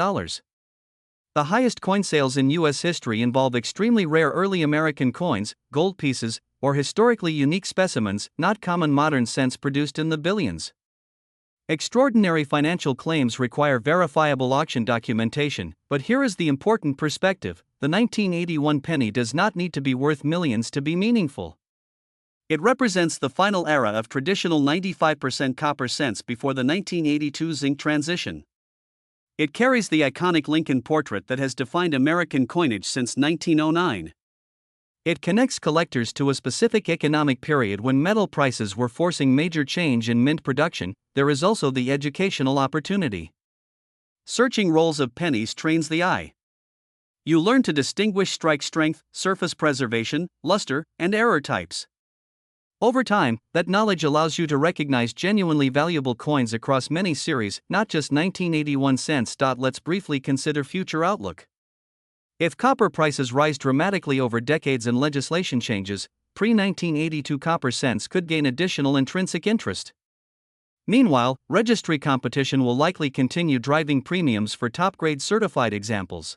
The highest coin sales in U.S. history involve extremely rare early American coins, gold pieces, or historically unique specimens, not common modern cents produced in the billions. Extraordinary financial claims require verifiable auction documentation, but here is the important perspective: the 1981 penny does not need to be worth millions to be meaningful. It represents the final era of traditional 95% copper cents before the 1982 zinc transition. It carries the iconic Lincoln portrait that has defined American coinage since 1909. It connects collectors to a specific economic period when metal prices were forcing major change in mint production. There is also the educational opportunity. Searching rolls of pennies trains the eye. You learn to distinguish strike strength, surface preservation, luster, and error types. Over time, that knowledge allows you to recognize genuinely valuable coins across many series, not just 1981 cents. Let's briefly consider future outlook. If copper prices rise dramatically over decades and legislation changes, pre-1982 copper cents could gain additional intrinsic interest. Meanwhile, registry competition will likely continue driving premiums for top-grade certified examples.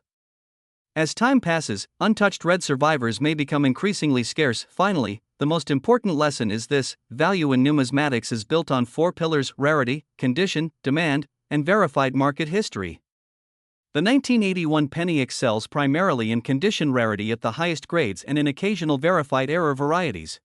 As time passes, untouched red survivors may become increasingly scarce. Finally, the most important lesson is this: value in numismatics is built on 4 pillars: rarity, condition, demand, and verified market history. The 1981 penny excels primarily in condition rarity at the highest grades and in occasional verified error varieties.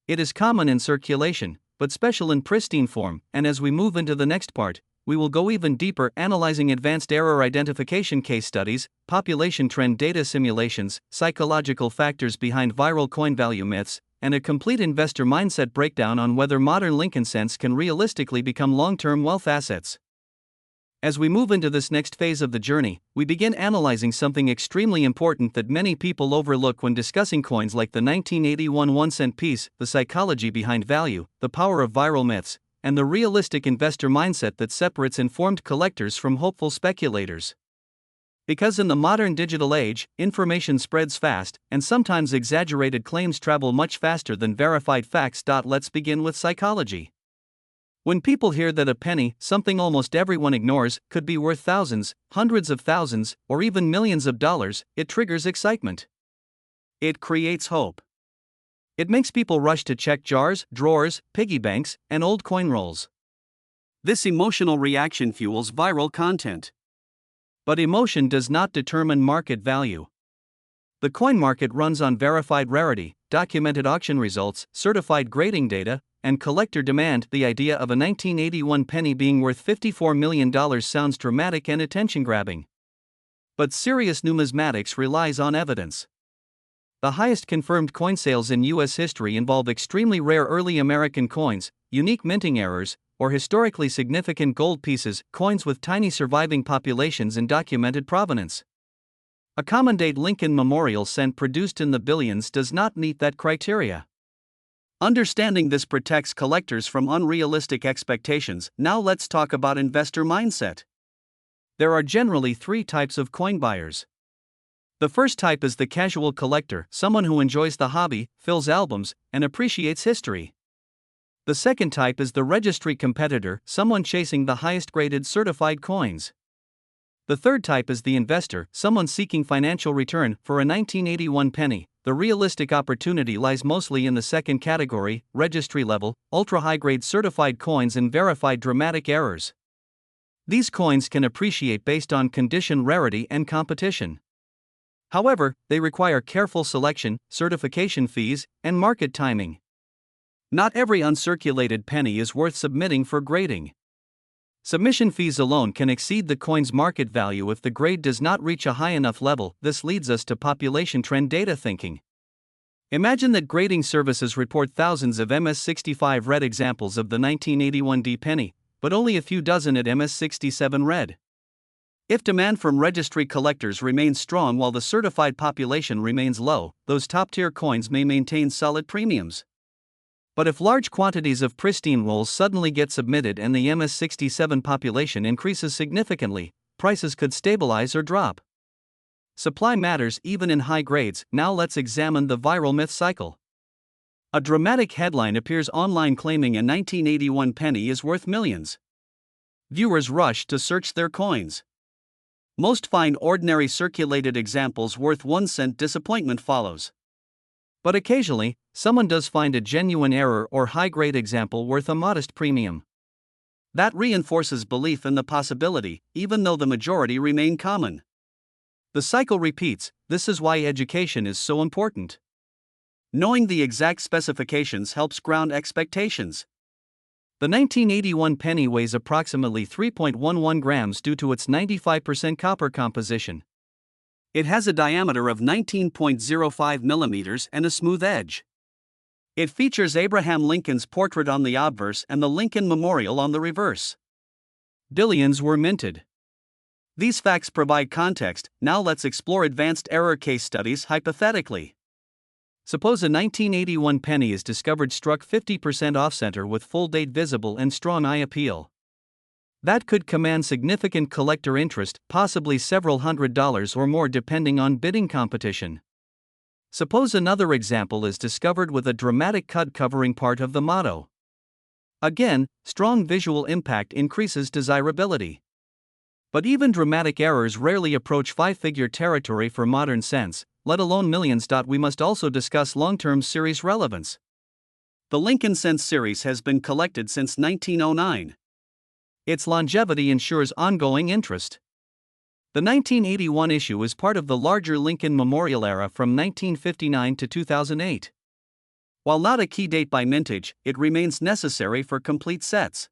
It is common in circulation, but special in pristine form, and as we move into the next part, we will go even deeper, analyzing advanced error identification case studies, population trend data simulations, psychological factors behind viral coin value myths, and a complete investor mindset breakdown on whether modern Lincoln cents can realistically become long-term wealth assets. As we move into this next phase of the journey, we begin analyzing something extremely important that many people overlook when discussing coins like the 1981 1-cent piece: the psychology behind value, the power of viral myths, and the realistic investor mindset that separates informed collectors from hopeful speculators. Because in the modern digital age, information spreads fast, and sometimes exaggerated claims travel much faster than verified facts. Let's begin with psychology. When people hear that a penny, something almost everyone ignores, could be worth thousands, hundreds of thousands, or even millions of dollars, it triggers excitement. It creates hope. It makes people rush to check jars, drawers, piggy banks, and old coin rolls. This emotional reaction fuels viral content. But emotion does not determine market value. The coin market runs on verified rarity, documented auction results, certified grading data, and collector demand. The idea of a 1981 penny being worth $54 million sounds dramatic and attention-grabbing. But serious numismatics relies on evidence. The highest confirmed coin sales in U.S. history involve extremely rare early American coins, unique minting errors, or historically significant gold pieces, coins with tiny surviving populations and documented provenance. A common-date Lincoln Memorial cent produced in the billions does not meet that criteria. Understanding this protects collectors from unrealistic expectations. Now let's talk about investor mindset. There are generally three types of coin buyers. The first type is the casual collector, someone who enjoys the hobby, fills albums, and appreciates history. The second type is the registry competitor, someone chasing the highest graded certified coins. The third type is the investor, someone seeking financial return. For a 1981 penny, the realistic opportunity lies mostly in the second category, registry level, ultra-high grade certified coins and verified dramatic errors. These coins can appreciate based on condition rarity and competition. However, they require careful selection, certification fees, and market timing. Not every uncirculated penny is worth submitting for grading. Submission fees alone can exceed the coin's market value if the grade does not reach a high enough level. This leads us to population trend data thinking. Imagine that grading services report thousands of MS65 red examples of the 1981 D penny, but only a few dozen at MS67 red. If demand from registry collectors remains strong while the certified population remains low, those top-tier coins may maintain solid premiums. But if large quantities of pristine rolls suddenly get submitted and the MS67 population increases significantly, prices could stabilize or drop. Supply matters even in high grades. Now let's examine the viral myth cycle. A dramatic headline appears online claiming a 1981 penny is worth millions. Viewers rush to search their coins. Most find ordinary circulated examples worth 1 cent. Disappointment follows. But occasionally, someone does find a genuine error or high-grade example worth a modest premium. That reinforces belief in the possibility, even though the majority remain common. The cycle repeats. This is why education is so important. Knowing the exact specifications helps ground expectations. The 1981 penny weighs approximately 3.11 grams due to its 95% copper composition. It has a diameter of 19.05 millimeters and a smooth edge. It features Abraham Lincoln's portrait on the obverse and the Lincoln Memorial on the reverse. Billions were minted. These facts provide context. Now let's explore advanced error case studies hypothetically. Suppose a 1981 penny is discovered struck 50% off-center with full date visible and strong eye appeal. That could command significant collector interest, possibly several $100s or more depending on bidding competition. Suppose another example is discovered with a dramatic cut covering part of the motto. Again, strong visual impact increases desirability. But even dramatic errors rarely approach five-figure territory for modern cents, let alone millions. We must also discuss long-term series relevance. The Lincoln Cents series has been collected since 1909. Its longevity ensures ongoing interest. The 1981 issue is part of the larger Lincoln Memorial era from 1959 to 2008. While not a key date by mintage, it remains necessary for complete sets.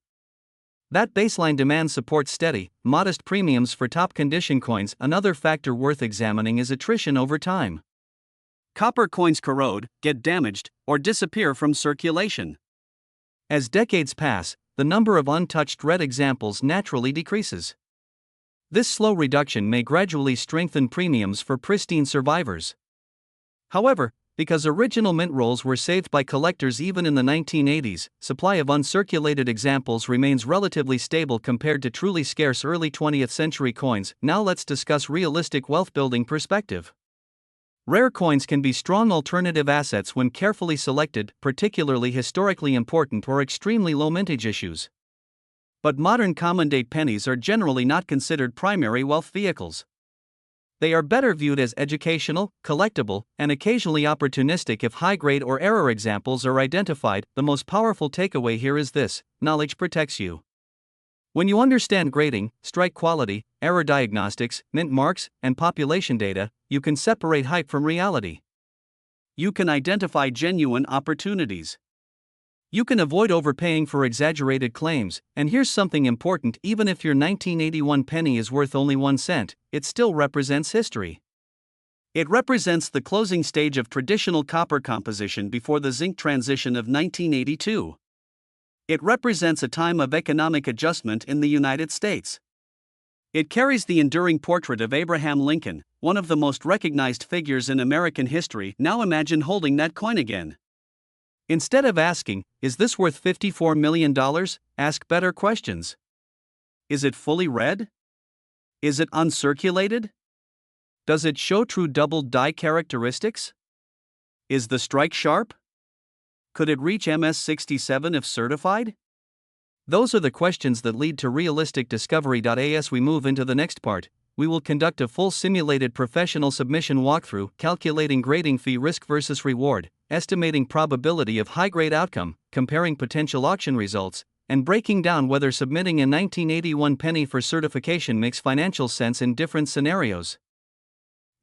That baseline demand supports steady, modest premiums for top condition coins. Another factor worth examining is attrition over time. Copper coins corrode, get damaged, or disappear from circulation. As decades pass, the number of untouched red examples naturally decreases. This slow reduction may gradually strengthen premiums for pristine survivors. However, because original mint rolls were saved by collectors even in the 1980s, supply of uncirculated examples remains relatively stable compared to truly scarce early 20th century coins. Now let's discuss realistic wealth building perspective. Rare coins can be strong alternative assets when carefully selected, particularly historically important or extremely low mintage issues. But modern common date pennies are generally not considered primary wealth vehicles. They are better viewed as educational, collectible, and occasionally opportunistic if high-grade or error examples are identified. The most powerful takeaway here is this: knowledge protects you. When you understand grading, strike quality, error diagnostics, mint marks, and population data, you can separate hype from reality. You can identify genuine opportunities. You can avoid overpaying for exaggerated claims. And here's something important: even if your 1981 penny is worth only 1 cent, it still represents history. It represents the closing stage of traditional copper composition before the zinc transition of 1982. It represents a time of economic adjustment in the United States. It carries the enduring portrait of Abraham Lincoln, one of the most recognized figures in American history. Now imagine holding that coin again. Instead of asking, "Is this worth $54 million?" ask better questions. Is it fully red? Is it uncirculated? Does it show true doubled die characteristics? Is the strike sharp? Could it reach MS67 if certified? Those are the questions that lead to realistic discovery. As we move into the next part, we will conduct a full simulated professional submission walkthrough, calculating grading fee risk versus reward, estimating probability of high-grade outcome, comparing potential auction results, and breaking down whether submitting a 1981 penny for certification makes financial sense in different scenarios.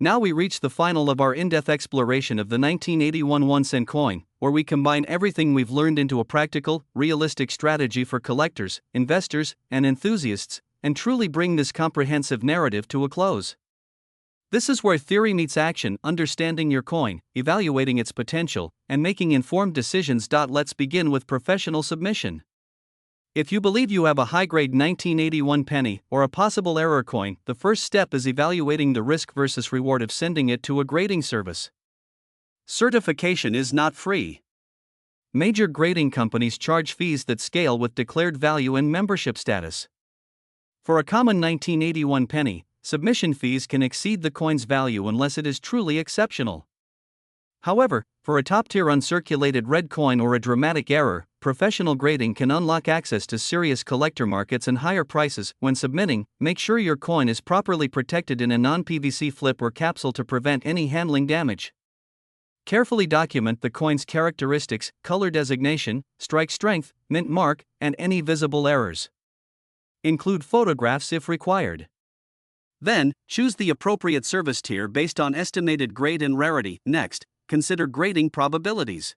Now we reach the final of our in-depth exploration of the 1981 1-cent coin, where we combine everything we've learned into a practical, realistic strategy for collectors, investors, and enthusiasts, and truly bring this comprehensive narrative to a close. This is where theory meets action, understanding your coin, evaluating its potential, and making informed decisions. Let's begin with professional submission. If you believe you have a high-grade 1981 penny or a possible error coin, the first step is evaluating the risk versus reward of sending it to a grading service. Certification is not free. Major grading companies charge fees that scale with declared value and membership status. For a common 1981 penny, submission fees can exceed the coin's value unless it is truly exceptional. However, for a top-tier uncirculated red coin or a dramatic error, professional grading can unlock access to serious collector markets and higher prices. When submitting, make sure your coin is properly protected in a non-PVC flip or capsule to prevent any handling damage. Carefully document the coin's characteristics, color designation, strike strength, mint mark, and any visible errors. Include photographs if required. Then, choose the appropriate service tier based on estimated grade and rarity. Next, consider grading probabilities.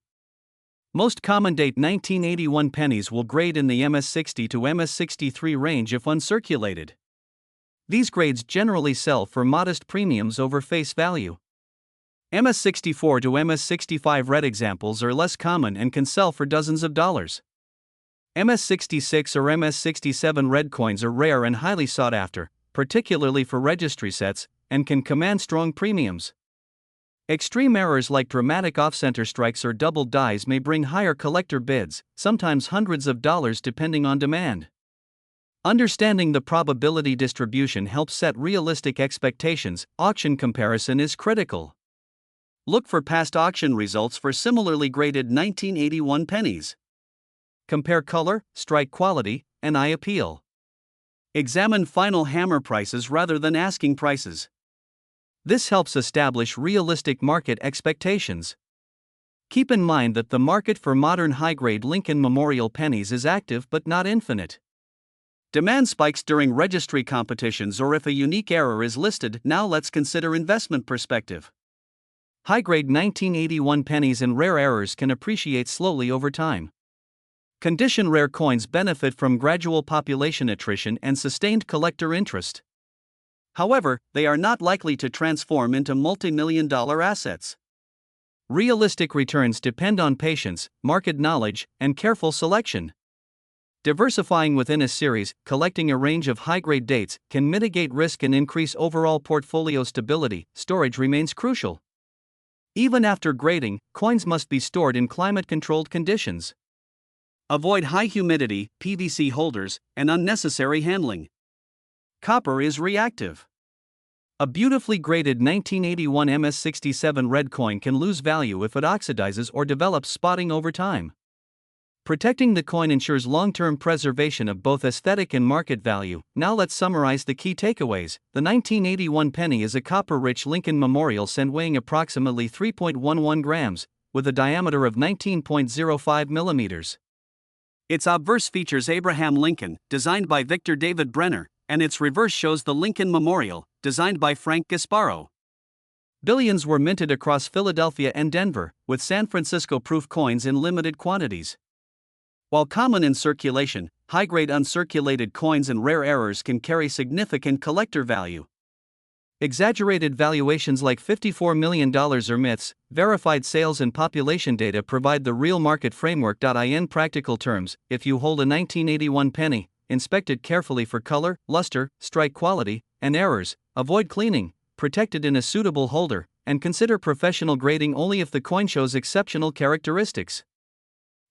Most common date 1981 pennies will grade in the MS60 to MS63 range if uncirculated. These grades generally sell for modest premiums over face value. MS64 to MS65 red examples are less common and can sell for dozens of dollars. MS66 or MS67 red coins are rare and highly sought after, particularly for registry sets, and can command strong premiums. Extreme errors like dramatic off-center strikes or doubled dies may bring higher collector bids, sometimes hundreds of dollars depending on demand. Understanding the probability distribution helps set realistic expectations. Auction comparison is critical. Look for past auction results for similarly graded 1981 pennies. Compare color, strike quality, and eye appeal. Examine final hammer prices rather than asking prices. This helps establish realistic market expectations. Keep in mind that the market for modern high-grade Lincoln Memorial pennies is active but not infinite. Demand spikes during registry competitions or if a unique error is listed. Now let's consider investment perspective. High-grade 1981 pennies and rare errors can appreciate slowly over time. Condition-rare coins benefit from gradual population attrition and sustained collector interest. However, they are not likely to transform into multi-million-dollar assets. Realistic returns depend on patience, market knowledge, and careful selection. Diversifying within a series, collecting a range of high-grade dates, can mitigate risk and increase overall portfolio stability. Storage remains crucial. Even after grading, coins must be stored in climate-controlled conditions. Avoid high humidity, PVC holders, and unnecessary handling. Copper is reactive. A beautifully graded 1981 MS67 red coin can lose value if it oxidizes or develops spotting over time. Protecting the coin ensures long-term preservation of both aesthetic and market value. Now let's summarize the key takeaways. The 1981 penny is a copper-rich Lincoln Memorial cent weighing approximately 3.11 grams, with a diameter of 19.05 millimeters. Its obverse features Abraham Lincoln, designed by Victor David Brenner, and its reverse shows the Lincoln Memorial, designed by Frank Gasparo. Billions were minted across Philadelphia and Denver, with San Francisco proof coins in limited quantities. While common in circulation, high-grade uncirculated coins and rare errors can carry significant collector value. Exaggerated valuations like $54 million are myths. Verified sales and population data provide the real market framework. In practical terms, if you hold a 1981 penny, inspect it carefully for color, luster, strike quality, and errors. Avoid cleaning, protect it in a suitable holder, and consider professional grading only if the coin shows exceptional characteristics.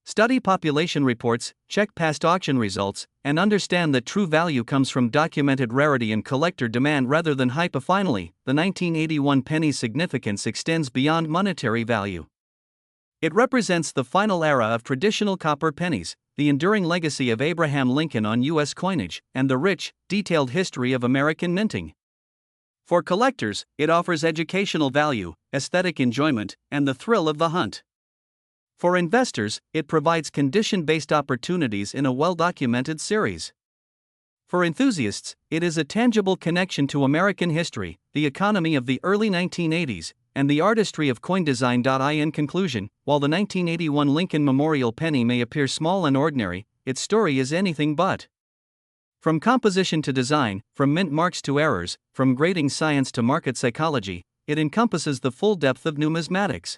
Study population reports, check past auction results, and understand that true value comes from documented rarity and collector demand rather than hype. Finally, the 1981 penny's significance extends beyond monetary value. It represents the final era of traditional copper pennies, the enduring legacy of Abraham Lincoln on U.S. coinage, and the rich, detailed history of American minting. For collectors, it offers educational value, aesthetic enjoyment, and the thrill of the hunt. For investors, it provides condition-based opportunities in a well-documented series. For enthusiasts, it is a tangible connection to American history, the economy of the early 1980s, and the artistry of coin design. In conclusion, while the 1981 Lincoln Memorial penny may appear small and ordinary, its story is anything but. From composition to design, from mint marks to errors, from grading science to market psychology, it encompasses the full depth of numismatics.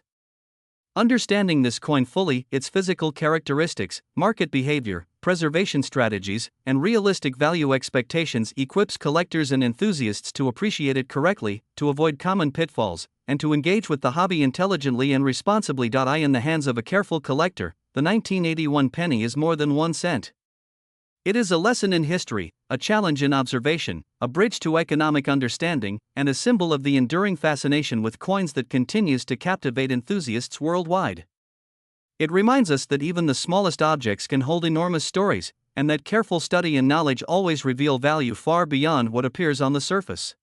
Understanding this coin fully, its physical characteristics, market behavior, preservation strategies, and realistic value expectations equips collectors and enthusiasts to appreciate it correctly, to avoid common pitfalls, and to engage with the hobby intelligently and responsibly. In the hands of a careful collector, the 1981 penny is more than 1 cent. It is a lesson in history, a challenge in observation, a bridge to economic understanding, and a symbol of the enduring fascination with coins that continues to captivate enthusiasts worldwide. It reminds us that even the smallest objects can hold enormous stories, and that careful study and knowledge always reveal value far beyond what appears on the surface.